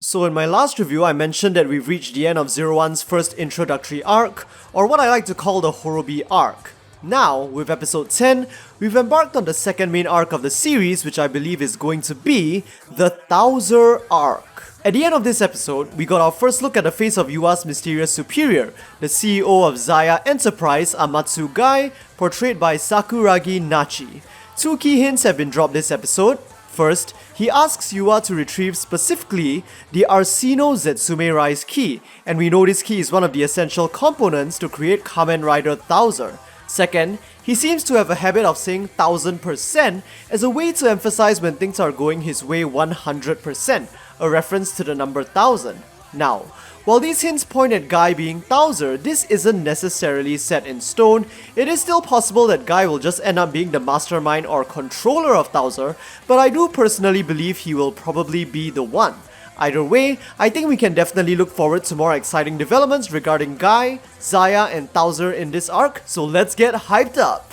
So in my last review, I mentioned that we've reached the end of Zero-One's first introductory arc, or what I like to call the Horobi arc. Now, with episode 10, we've embarked on the second main arc of the series, which I believe is going to be the Thouser Arc. At the end of this episode, we got our first look at the face of Yua's mysterious superior, the CEO of ZAIA Enterprise, Amatsu Gai, portrayed by Sakuragi Nachi. Two key hints have been dropped this episode. First, he asks Yua to retrieve specifically the Arsino Zetsume Rise key, and we know this key is one of the essential components to create Kamen Rider Thouser. Second, he seems to have a habit of saying 1000% as a way to emphasize when things are going his way 100%, a reference to the number 1000. Now, while these hints point at Gai being Thouser, this isn't necessarily set in stone. It is still possible that Gai will just end up being the mastermind or controller of Thouser, but I do personally believe he will probably be the one. Either way, I think we can definitely look forward to more exciting developments regarding Gai, ZAIA and Thouser in this arc, so let's get hyped up!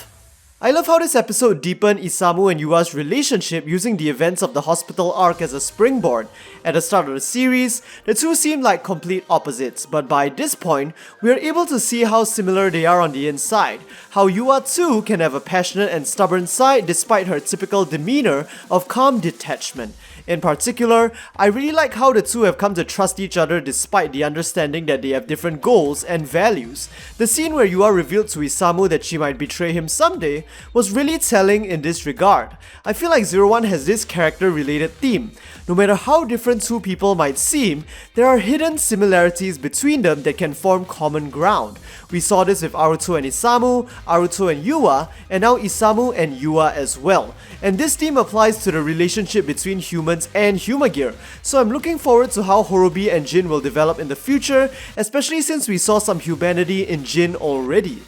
I love how this episode deepened Isamu and Yua's relationship using the events of the hospital arc as a springboard. At the start of the series, the two seemed like complete opposites, but by this point, we are able to see how similar they are on the inside. How Yua too can have a passionate and stubborn side despite her typical demeanor of calm detachment. In particular, I really like how the two have come to trust each other despite the understanding that they have different goals and values. The scene where Yua revealed to Isamu that she might betray him someday was really telling in this regard. I feel like Zero-One has this character-related theme. No matter how different two people might seem, there are hidden similarities between them that can form common ground. We saw this with Aruto and Isamu, Aruto and Yua, and now Isamu and Yua as well. And this theme applies to the relationship between humans and Humagear, so I'm looking forward to how Horobi and Jin will develop in the future, especially since we saw some humanity in Jin already.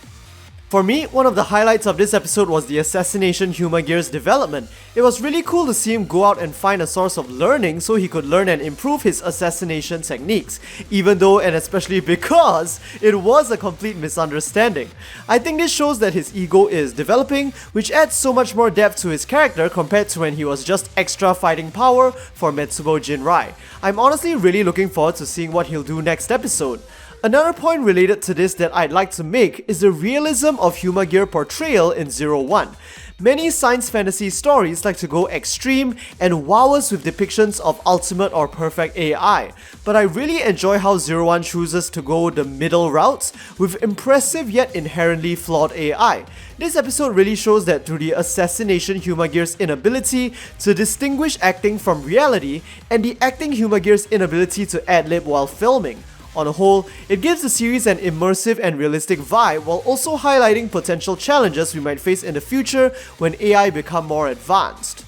For me, one of the highlights of this episode was the Assassination Humagear's development. It was really cool to see him go out and find a source of learning so he could learn and improve his assassination techniques, even though and especially because it was a complete misunderstanding. I think this shows that his ego is developing, which adds so much more depth to his character compared to when he was just extra fighting power for Metsubo Jinrai. I'm honestly really looking forward to seeing what he'll do next episode. Another point related to this that I'd like to make is the realism of Humagear portrayal in Zero-One. Many science fantasy stories like to go extreme and wow us with depictions of ultimate or perfect AI, but I really enjoy how Zero-One chooses to go the middle routes with impressive yet inherently flawed AI. This episode really shows that through the Assassination Humagear's inability to distinguish acting from reality and the acting Humagear's inability to ad-lib while filming. On a whole, it gives the series an immersive and realistic vibe while also highlighting potential challenges we might face in the future when AI become more advanced.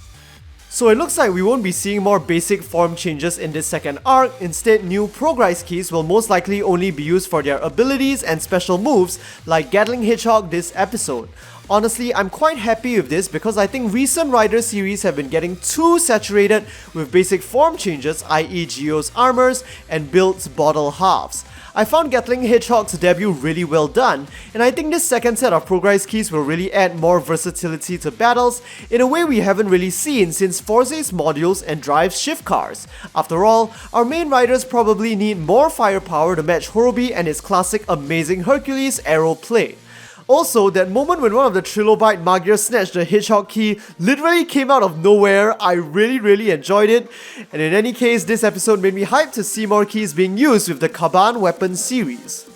So it looks like we won't be seeing more basic form changes in this second arc. Instead, new Progrise Keys will most likely only be used for their abilities and special moves like Gatling Hedgehog this episode. Honestly, I'm quite happy with this because I think recent Rider series have been getting too saturated with basic form changes, i.e. Geo's armors and Build's bottle halves. I found Gatling Hedgehog's debut really well done, and I think this second set of Progrise Keys will really add more versatility to battles in a way we haven't really seen since Forze's modules and drives shift cars. After all, our main riders probably need more firepower to match Horobi and his classic amazing Hercules arrow play. Also, that moment when one of the Trilobite Magier snatched the Hedgehog key literally came out of nowhere. I really enjoyed it. And in any case, this episode made me hyped to see more keys being used with the Kaban weapon series.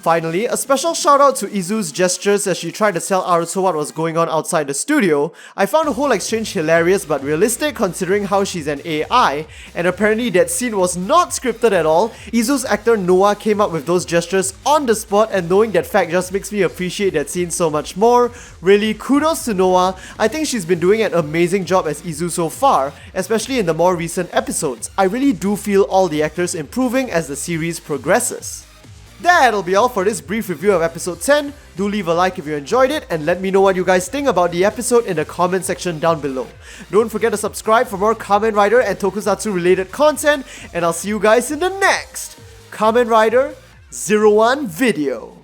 Finally, a special shout out to Izu's gestures as she tried to tell Aruto what was going on outside the studio. I found the whole exchange hilarious but realistic considering how she's an AI, and apparently that scene was not scripted at all. Izu's actor Noah came up with those gestures on the spot, and knowing that fact just makes me appreciate that scene so much more. Really, kudos to Noah. I think she's been doing an amazing job as Izu so far, especially in the more recent episodes. I really do feel all the actors improving as the series progresses. That'll be all for this brief review of episode 10. Do leave a like if you enjoyed it and let me know what you guys think about the episode in the comment section down below. Don't forget to subscribe for more Kamen Rider and Tokusatsu related content, and I'll see you guys in the next Kamen Rider Zero-One video.